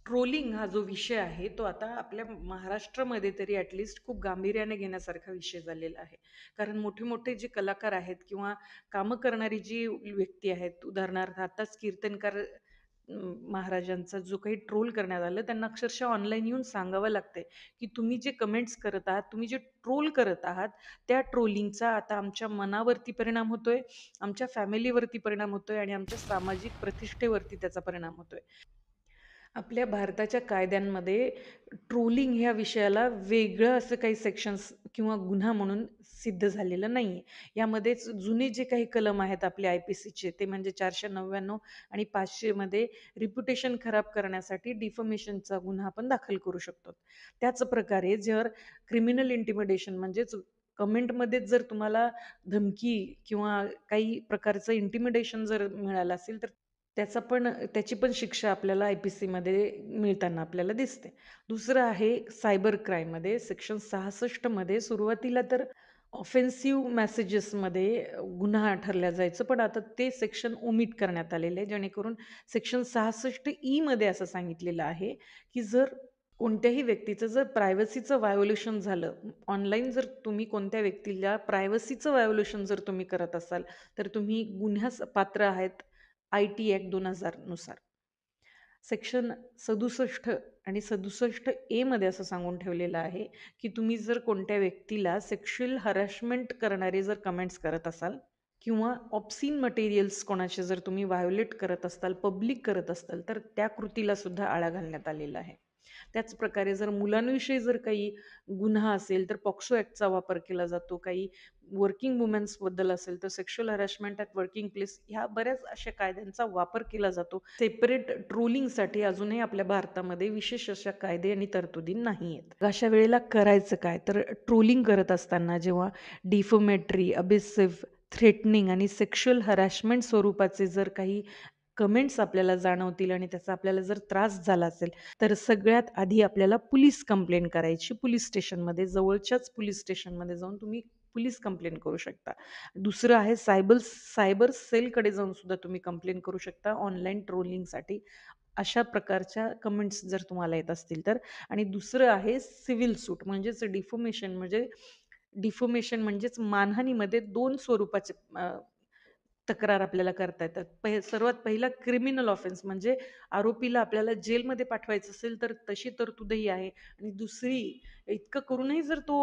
Trawling हा जो विषय आहे, तो आता आपल्या महाराष्ट्रामध्ये तरी ॲटलीस्ट खूप गांभीर्याने घेण्यासारखा विषय झालेला आहे. कारण मोठे-मोठे जे कलाकार आहेत किंवा कामं करणारी जी व्यक्ती आहेत, उदाहरणार्थ आताच कीर्तनकार महाराजांचा जो काही ट्रोल करण्यात आलं, त्यांना अक्षरशः ऑनलाईन येऊन सांगावं लागतंय, की तुम्ही जे कमेंट्स करत आहात, तुम्ही जे ट्रोल करत आहात, त्या ट्रोलिंगचा आता आमच्या मनावरती परिणाम होतोय, आमच्या फॅमिलीवरती परिणाम होतोय आणि आमच्या सामाजिक प्रतिष्ठेवरती त्याचा परिणाम होतोय. आपल्या भारताच्या कायद्यांमध्ये ट्रोलिंग ह्या विषयाला वेगळं असं काही सेक्शन्स किंवा गुन्हा म्हणून सिद्ध झालेलं नाही आहे. यामध्येच जुने जे काही कलम आहेत आपले IPCचे ते म्हणजे 499 आणि 500 मध्ये रिप्युटेशन खराब करण्यासाठी डिफमेशनचा गुन्हा आपण दाखल करू शकतो. त्याच प्रकारे जर क्रिमिनल इंटिमिडेशन म्हणजेच कमेंटमध्येच जर तुम्हाला धमकी किंवा काही प्रकारचं इंटिमिडेशन जर मिळालं असेल तर त्याची पण शिक्षा आपल्याला IPCमध्ये मिळताना आपल्याला दिसते. दुसरं आहे सायबर क्राईममध्ये सेक्शन 66 मध्ये सुरुवातीला तर ऑफेन्सिव्ह मेसेजेसमध्ये गुन्हा ठरला जायचं, पण आता ते सेक्शन ओमिट करण्यात आलेलं आहे. जेणेकरून सेक्शन 66 ई मध्ये असं सांगितलेलं आहे, की जर कोणत्याही व्यक्तीचं जर प्रायव्हसीचं व्हायोलेशन झालं, ऑनलाईन जर तुम्ही कोणत्या व्यक्तीला प्रायव्हसीचं व्हायोलेशन जर तुम्ही करत असाल, तर तुम्ही गुन्ह्यास पात्र आहेत IT ॲक्ट 2000 नुसार. सेक्शन 67 आणि 67 ए मध्ये असं सांगून ठेवलेलं आहे, की तुम्ही जर कोणत्या व्यक्तीला सेक्शुअल हॅरासमेंट करणारे जर कमेंट्स करत असाल किंवा ऑब्सीन मटेरियल्स कोणाचे जर तुम्ही व्हायोलेट करत असताल, पब्लिक करत असताल, तर त्या कृतीला सुद्धा आळा घालण्यात आलेला आहे. त्याच प्रकारे जर मुलांविषयी जर काही गुन्हा असेल, तर पॉक्सो ॲक्टचा वापर केला जातो. काही वर्किंग वुमन्सबद्दल असेल, तर sexual harassment at working place ह्या बऱ्याच अशा कायद्यांचा वापर केला जातो. सेपरेट ट्रोलिंगसाठी अजूनही आपल्या भारतामध्ये विशेष अशा कायदे आणि तरतुदी नाही आहेत. अशा वेळेला करायचं काय? तर ट्रोलिंग करत असताना जेव्हा डिफमेटरी, अबिसिव्ह, थ्रेटनिंग आणि सेक्शुअल हॅरासमेंट स्वरूपाचे जर काही कमेंट्स आपल्याला जाणवतील आणि त्याचा आपल्याला जर त्रास झाला असेल, तर सगळ्यात आधी आपल्याला पोलीस कंप्लेंट करायची. पोलीस स्टेशनमध्ये, जवळच्याच पोलीस स्टेशनमध्ये जाऊन तुम्ही पोलीस कंप्लेंट करू शकता. दुसरं आहे सायबर सायबर सेलकडे जाऊन सुद्धा तुम्ही कंप्लेंट करू शकता ऑनलाईन ट्रोलिंगसाठी. अशा प्रकारच्या कमेंट्स जर तुम्हाला येत असतील तर. आणि दुसरं आहे सिव्हिल सूट म्हणजेच डिफॉमेशन म्हणजेच मानहानीमध्ये 2 स्वरूपाचे तक्रार आपल्याला करता येतात. सर्वात पहिला क्रिमिनल ऑफेन्स म्हणजे आरोपीला आपल्याला जेलमध्ये पाठवायचं असेल तर तशी तरतूदही आहे. आणि दुसरी इतकं करूनही जर तो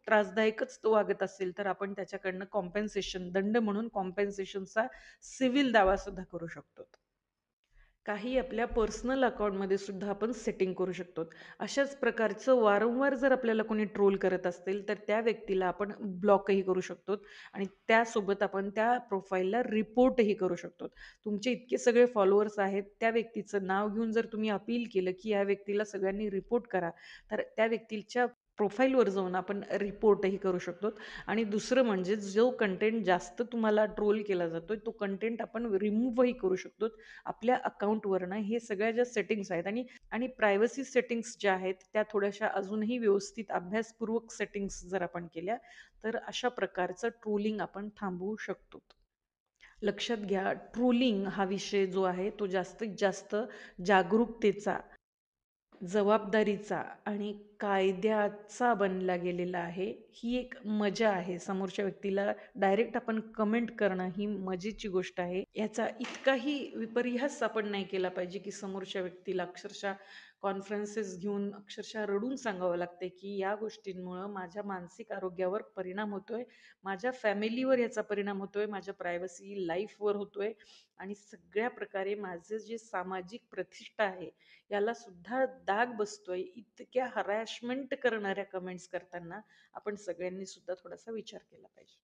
त्रासदायकच तो वागत असेल तर आपण त्याच्याकडनं कॉम्पेन्सेशन दंड म्हणून कॉम्पेन्सेशनचा सिव्हिल दावा सुद्धा करू शकतो. काही आपल्या पर्सनल अकाउंटमध्ये सुद्धा आपण सेटिंग करू शकतो. अशाच प्रकारचं वारंवार जर आपल्याला कोणी ट्रोल करत असतील, तर त्या व्यक्तीला आपण ब्लॉकही करू शकतो आणि त्यासोबत आपण त्या प्रोफाईलला रिपोर्टही करू शकतो. तुमचे इतके सगळे फॉलोअर्स आहेत, त्या व्यक्तीचं नाव घेऊन जर तुम्ही अपील केलं, की या व्यक्तीला सगळ्यांनी रिपोर्ट करा, तर त्या व्यक्तीच्या प्रोफाईलवर जाऊन आपण रिपोर्टही करू शकतो. आणि दुसरं म्हणजे जो कंटेंट जास्त तुम्हाला ट्रोल केला जातोय, तो कंटेंट आपण रिमूव्हही करू शकतो आपल्या अकाउंटवरनं. हे सगळ्या ज्या सेटिंग्स आहेत आणि आणि प्रायव्हसी सेटिंग्स ज्या आहेत, त्या थोड्याशा अजूनही व्यवस्थित अभ्यासपूर्वक सेटिंग्स जर आपण केल्या, तर अशा प्रकारचं ट्रोलिंग आपण थांबवू शकतो. लक्षात घ्या, ट्रोलिंग हा विषय जो आहे, तो जास्तीत जास्त जागरूकतेचा, जबाबदारीचा आणि कायद्याचा बनला गेलेला आहे. ही एक मजा आहे. समोरच्या व्यक्तीला डायरेक्ट आपण कमेंट करणं ही मजेची गोष्ट आहे. याचा इतकाही विपर्यास आपण नाही केला पाहिजे, की समोरच्या व्यक्तीला अक्षरशः कॉन्फरन्सेस घेऊन अक्षरशः रडून सांगावं लागतंय, की या गोष्टींमुळं माझ्या मानसिक आरोग्यावर परिणाम होतोय, माझ्या फॅमिलीवर याचा परिणाम होतोय, माझ्या प्रायव्हसी लाईफवर होतोय आणि सगळ्या प्रकारे माझं जे सामाजिक प्रतिष्ठा आहे, याला सुद्धा डाग बसतोय. इतक्या हरॅशमेंट करणाऱ्या कमेंट्स करताना आपण सगळ्यांनी सुद्धा थोडासा विचार केला पाहिजे.